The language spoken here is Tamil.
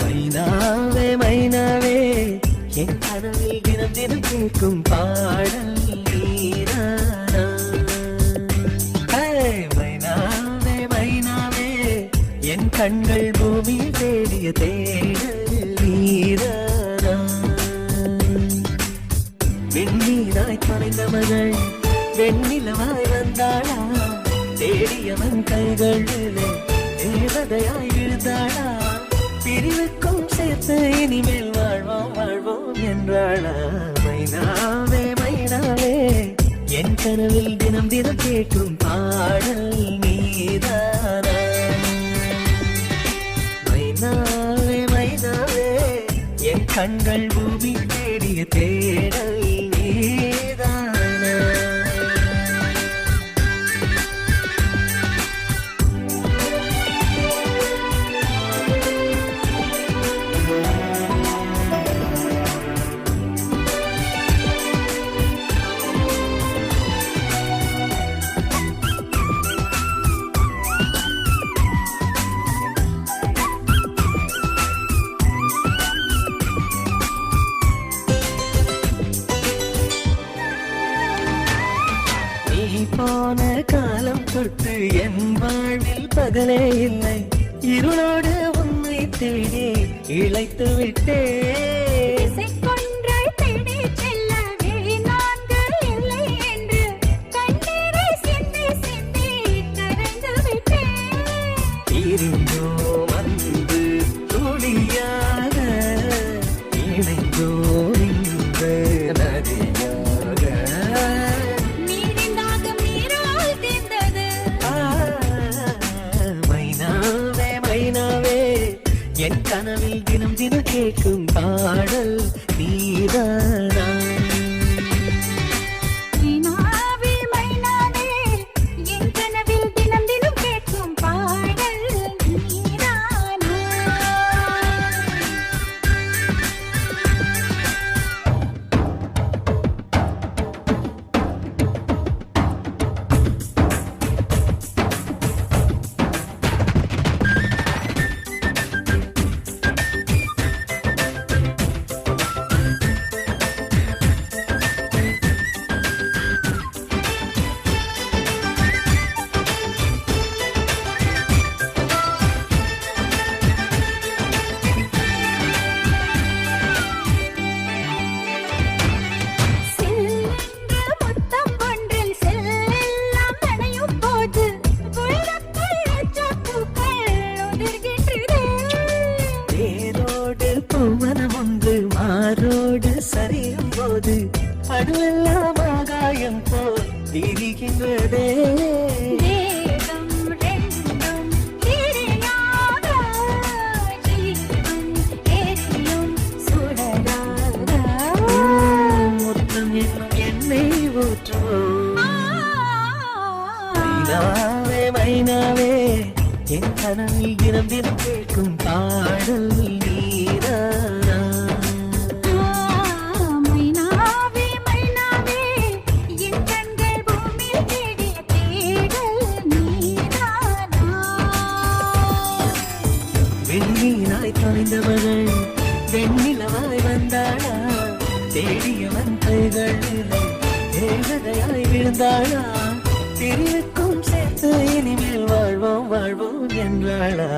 மைனாவே மைனாவே என் கனவில் தினம் தினம் கேட்கும் பாடல் நீதானா. மைனாவே மைனாவே என் கண்கள் பூமியில் தேடிய தேடல் நீதானா. வெண்ணீராய் தொலைந்த மகள் வெண்ணிலவாய் வந்தாளா, தேடியவன் கைகள் தேவதையாய் விழுந்தாளா, பிரிவுக்கும் சேர்த்து இனிமேல் வாழ்வோம் வாழ்வோம் என்றாளா. மைனாவே மைனாவே என் கனவில் தினம் தினம் கேட்கும் பாடல் நீதானா. மைனாவே மைனாவே என் கண்கள் பூமி தேடிய தேடல் நீதானா. போன காலம் தொட்டு என் வாழ்வில் பகலே இல்லை, இருளோடு உன்னை தேடி இழைத்து விட்டேன். இருந்தோம் அன்பு துளியாக இணைந்தோம் இந்த நதியாக. மைனாவே மைனாவே என் கனவில் தினம் தினம் கேட்கும் பாடல் நீதானா. மனம் ஒன்று மாறோடு சரியும் போது அடுவெல்லாம் ஆகாயம் போல் திரிகின்றதே. முத்தம் என்னும் எண்ணெய் ஊற்றுவோம். மைனாவே மைனாவே என் கனவில் தினம் தினம் கேட்கும் பாடல் நீதானா. மைனாவே மைனாவே என் கண்கள் பூமியில் தேடிய தேடல் நீதானா. வெண்ணீராய் தொலைந்தவர்கள் வெண்ணிலவாய் வந்தாளா, தேடியவன் கைகள் தேவதையாய் விழுந்தாளா, பிரிவுக்கும் சேர்த்து இனிமேல் வாழ்வோம் வாழ்வோம் என்றாளா.